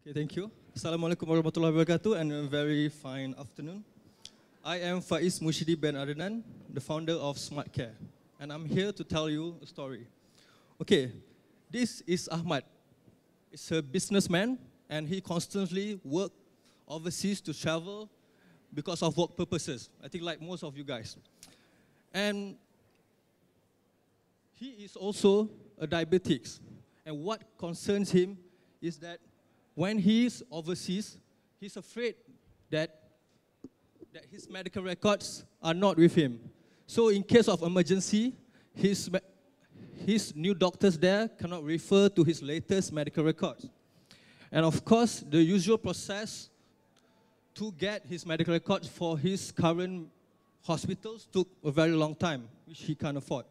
Okay, thank you. Assalamualaikum warahmatullahi wabarakatuh and a very fine afternoon. I am Faiz Mushidi Ben Adnan, the founder of SmartCare, and I'm here to tell you a story. Okay, this is Ahmad. He's a businessman and he constantly works overseas to travel because of work purposes. I think like most of you guys. And he is also a diabetic. And what concerns him is that when he's overseas, he's afraid that his medical records are not with him. So in case of emergency, his new doctors there cannot refer to his latest medical records. And of course, the usual process to get his medical records for his current hospitals took a very long time, which he can't afford.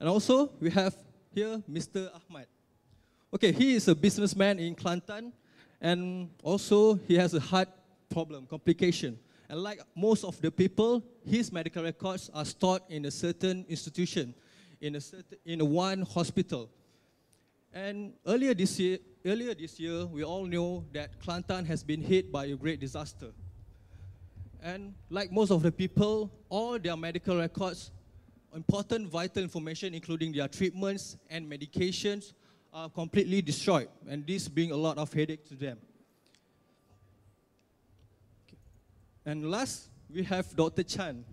And also, we have here Mr. Ahmad. Okay, he is a businessman in Kelantan, and also he has a heart problem, complication. And like most of the people, his medical records are stored in a certain institution, in one hospital. And earlier this year, we all know that Kelantan has been hit by a great disaster. And like most of the people, all their medical records, important vital information, including their treatments and medications, are completely destroyed, and this brings a lot of headache to them. Okay. And last, we have Dr. Chan.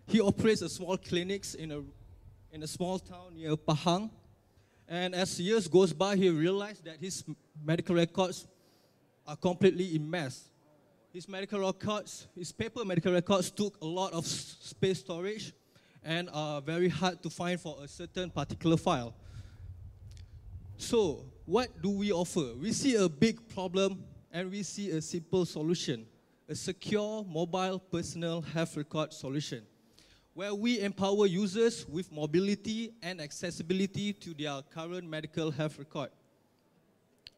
He operates a small clinics in a small town near Pahang. And as years goes by, he realized that his medical records are completely in mess. His paper medical records took a lot of space storage and are very hard to find for a certain particular file. So, what do we offer? We see a big problem and we see a simple solution, a secure mobile personal health record solution, where we empower users with mobility and accessibility to their current medical health record.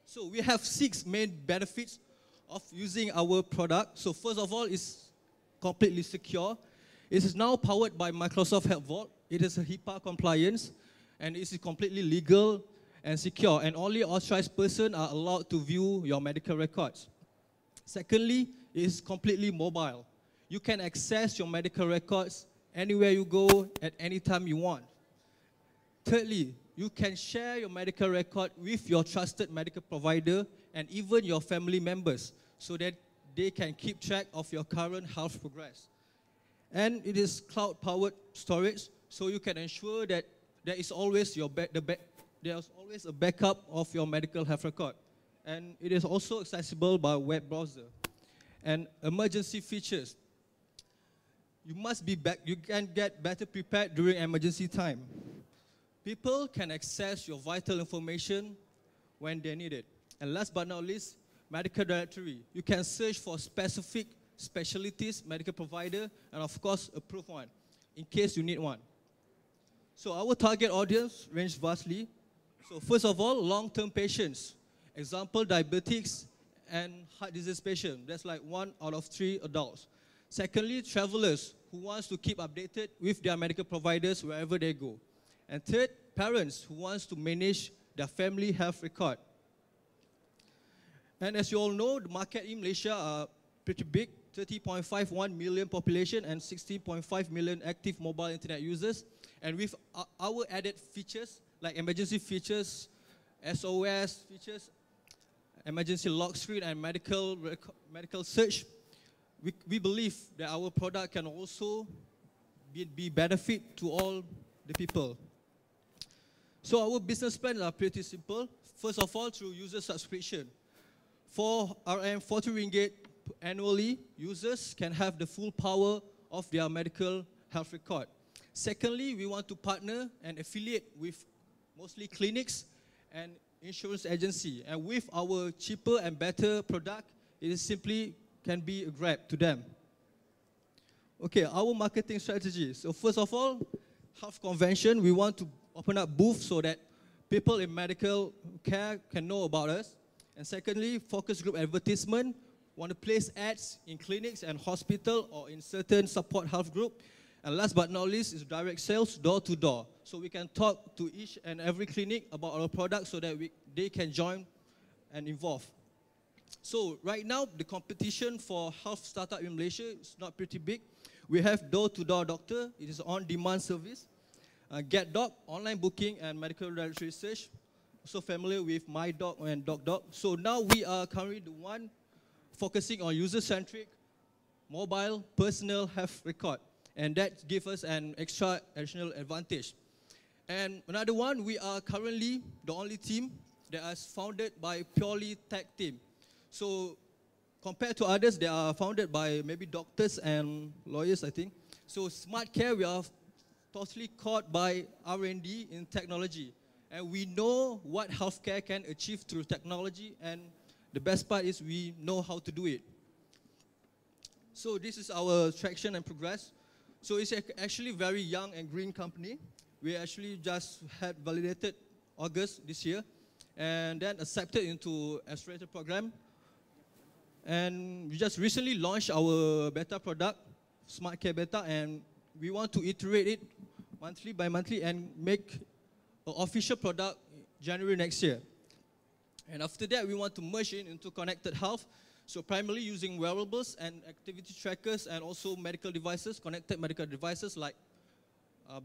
So, we have 6 main benefits of using our product. So, first of all, it's completely secure. It is now powered by Microsoft Health Vault. It is a HIPAA compliance, and it is completely legal and secure, and only authorized persons are allowed to view your medical records. Secondly, it is completely mobile. You can access your medical records anywhere you go at any time you want. Thirdly, you can share your medical record with your trusted medical provider and even your family members so that they can keep track of your current health progress. And it is cloud-powered storage, so you can ensure that there is always there's always a backup of your medical health record. And it is also accessible by web browser. And emergency features. You can get better prepared during emergency time. People can access your vital information when they need it. And last but not least, medical directory. You can search for specific specialties, medical provider, and of course, approved one, in case you need one. So our target audience ranges vastly. So first of all, long-term patients. Example, diabetics and heart disease patients. That's like 1 out of 3 adults. Secondly, travelers who wants to keep updated with their medical providers wherever they go. And third, parents who wants to manage their family health record. And as you all know, the market in Malaysia are pretty big, 30.51 million population and 16.5 million active mobile internet users. And with our added features, like emergency features, SOS features, emergency lock screen, and medical search, we believe that our product can also be benefit to all the people. So our business plans are pretty simple. First of all, through user subscription. For RM 40 ringgit annually, users can have the full power of their medical health record. Secondly, we want to partner and affiliate with mostly clinics and insurance agency. And with our cheaper and better product, it is simply can be a grab to them. Okay, our marketing strategy. So first of all, health convention, we want to open up booths so that people in medical care can know about us. And secondly, focus group advertisement. Want to place ads in clinics and hospital or in certain support health group. And last but not least is direct sales, door to door. So we can talk to each and every clinic about our product so that they can join and involve. So right now, the competition for health startup in Malaysia is not pretty big. We have door-to-door doctor. It is on-demand service. Get Doc, online booking and medical directory research. Also familiar with My Doc and DocDoc. So now we are currently the one focusing on user-centric, mobile, personal health record. And that gives us an extra additional advantage. And another one, we are currently the only team that is founded by purely tech team. So compared to others, they are founded by maybe doctors and lawyers, I think. So SmartCare, we are totally caught by R&D in technology. And we know what healthcare can achieve through technology, and the best part is we know how to do it. So this is our traction and progress. So it's actually very young and green company. We actually just had validated August this year, and then accepted into accelerator program. And we just recently launched our beta product, SmartCare Beta, and we want to iterate it monthly by monthly and make an official product January next year. And after that, we want to merge it into connected health. So primarily using wearables and activity trackers and also medical devices, connected medical devices like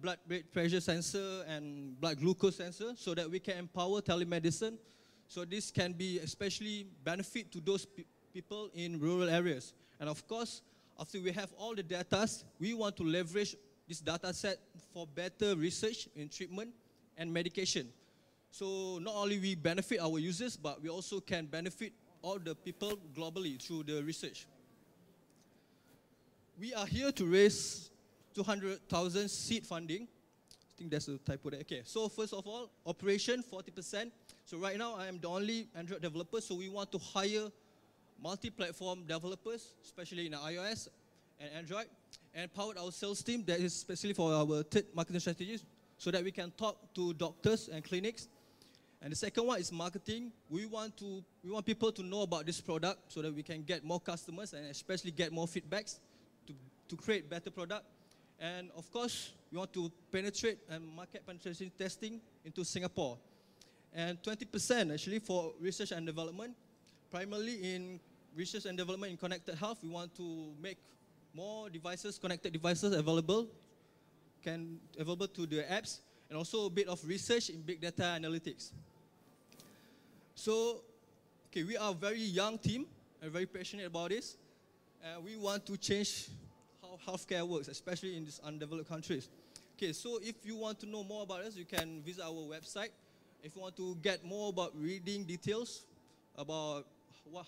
blood pressure sensor and blood glucose sensor, so that we can empower telemedicine. So this can be especially benefit to those people in rural areas. And of course, after we have all the data, we want to leverage this data set for better research in treatment and medication. So not only we benefit our users, but we also can benefit all the people globally through the research. We are here to raise 200,000 seed funding. I think that's a typo there. Okay, so first of all, operation 40%. So right now I am the only Android developer, so we want to hire multi-platform developers, especially in iOS and Android, and powered our sales team that is especially for our third marketing strategies, so that we can talk to doctors and clinics. And the second one is marketing. We want people to know about this product so that we can get more customers and especially get more feedbacks to create better product. And of course, we want to penetrate and market penetration testing into Singapore. And 20% actually for research and development, primarily in research and development in connected health. We want to make more devices, connected devices available to the apps, and also a bit of research in big data analytics. So, okay, we are a very young team and very passionate about this. And we want to change how healthcare works, especially in these undeveloped countries. Okay, so if you want to know more about us, you can visit our website. If you want to get more about reading details about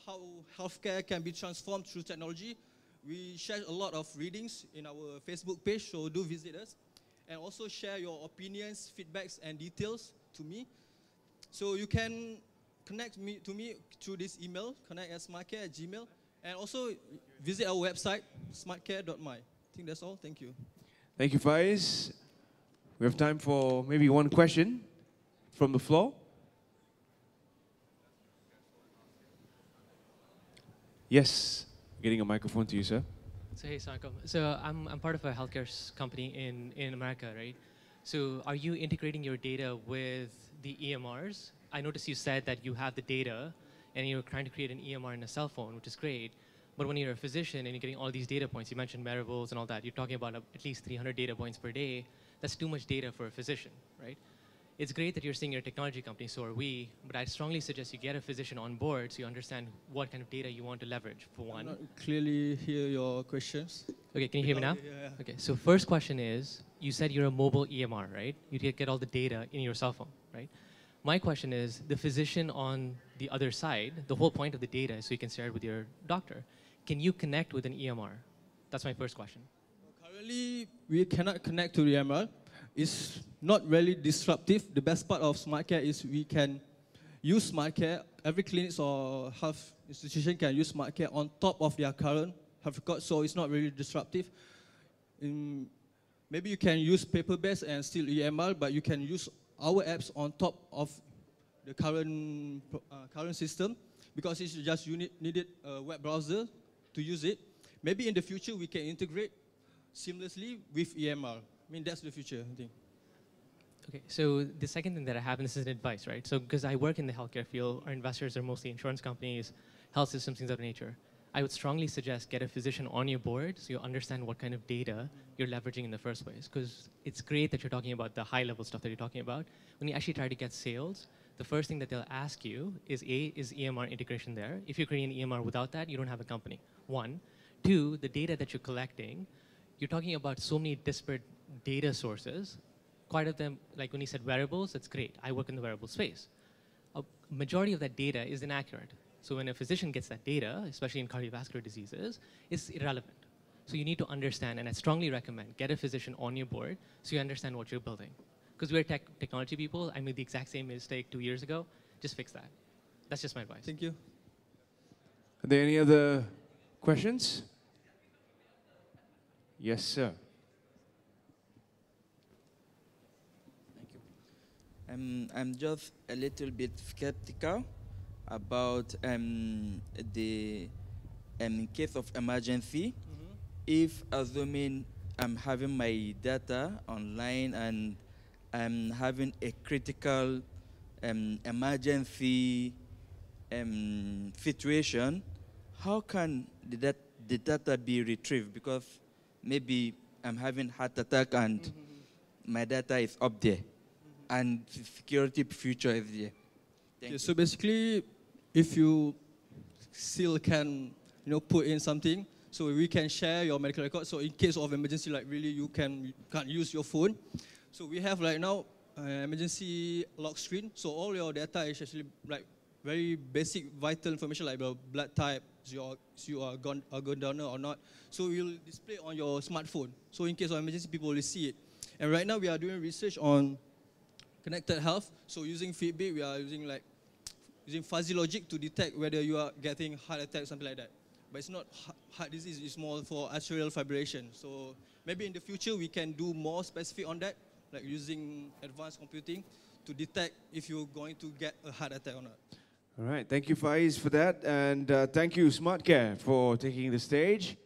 how healthcare can be transformed through technology, we share a lot of readings in our Facebook page, so do visit us. And also share your opinions, feedbacks, and details to me. So you can connect to me through this email, connect@smartcare@gmail.com, and also visit our website, smartcare.my. I think that's all. Thank you. Thank you, Faiz. We have time for maybe one question from the floor. Yes, getting a microphone to you, sir. So hey, Sankom. So I'm part of a healthcare company in America, right? So are you integrating your data with the EMRs? I noticed you said that you have the data and you're trying to create an EMR in a cell phone, which is great. But when you're a physician and you're getting all these data points, you mentioned wearables and all that, you're talking about at least 300 data points per day. That's too much data for a physician, right? It's great that you're saying you're a technology company, so are we, but I strongly suggest you get a physician on board so you understand what kind of data you want to leverage, for one. I not clearly hear your questions. Okay, can you hear me now? Yeah. Okay, so first question is, you said you're a mobile EMR, right? You get all the data in your cell phone, right? My question is, the physician on the other side, the whole point of the data is so you can share it with your doctor. Can you connect with an EMR? That's my first question. Currently, we cannot connect to the EMR. It's not really disruptive. The best part of SmartCare is we can use SmartCare. Every clinic or health institution can use SmartCare on top of their current health record, so it's not really disruptive. Maybe you can use paper-based and still EMR, but you can use our apps on top of the current system, because it's just you needed a web browser to use it. Maybe in the future we can integrate seamlessly with EMR. I mean, that's the future, I think. Okay, so the second thing that I have, and this is an advice, right? So because I work in the healthcare field, our investors are mostly insurance companies, health systems, things of that nature. I would strongly suggest get a physician on your board so you understand what kind of data you're leveraging in the first place. Because it's great that you're talking about the high-level stuff that you're talking about. When you actually try to get sales, the first thing that they'll ask you is, A, is EMR integration there? If you're creating an EMR without that, you don't have a company, one. Two, the data that you're collecting, you're talking about so many disparate data sources. Quite of them, like when you said wearables, that's great. I work in the wearable space. A majority of that data is inaccurate. So when a physician gets that data, especially in cardiovascular diseases, it's irrelevant. So you need to understand, and I strongly recommend, get a physician on your board so you understand what you're building. Because we're technology people. I made the exact same mistake 2 years ago. Just fix that. That's just my advice. Thank you. Are there any other questions? Yes, sir. Thank you. I'm just a little bit skeptical about the in case of emergency, if assuming I'm having my data online and I'm having a critical emergency situation, how can the data be retrieved? Because maybe I'm having heart attack and my data is up there and the security feature is there. Thank you. So basically, if you still can, put in something, so we can share your medical record. So in case of emergency, like really you can't use your phone. So we have right now emergency lock screen. So all your data is actually like very basic vital information like your blood type, you are organ donor or not. So we'll display on your smartphone. So in case of emergency, people will see it. And right now we are doing research on connected health. So using Fitbit, we are using fuzzy logic to detect whether you are getting heart attack, something like that. But it's not heart disease, it's more for atrial fibrillation. So maybe in the future we can do more specific on that, like using advanced computing to detect if you're going to get a heart attack or not. All right, thank you, Faiz, for that. And thank you, SmartCare, for taking the stage.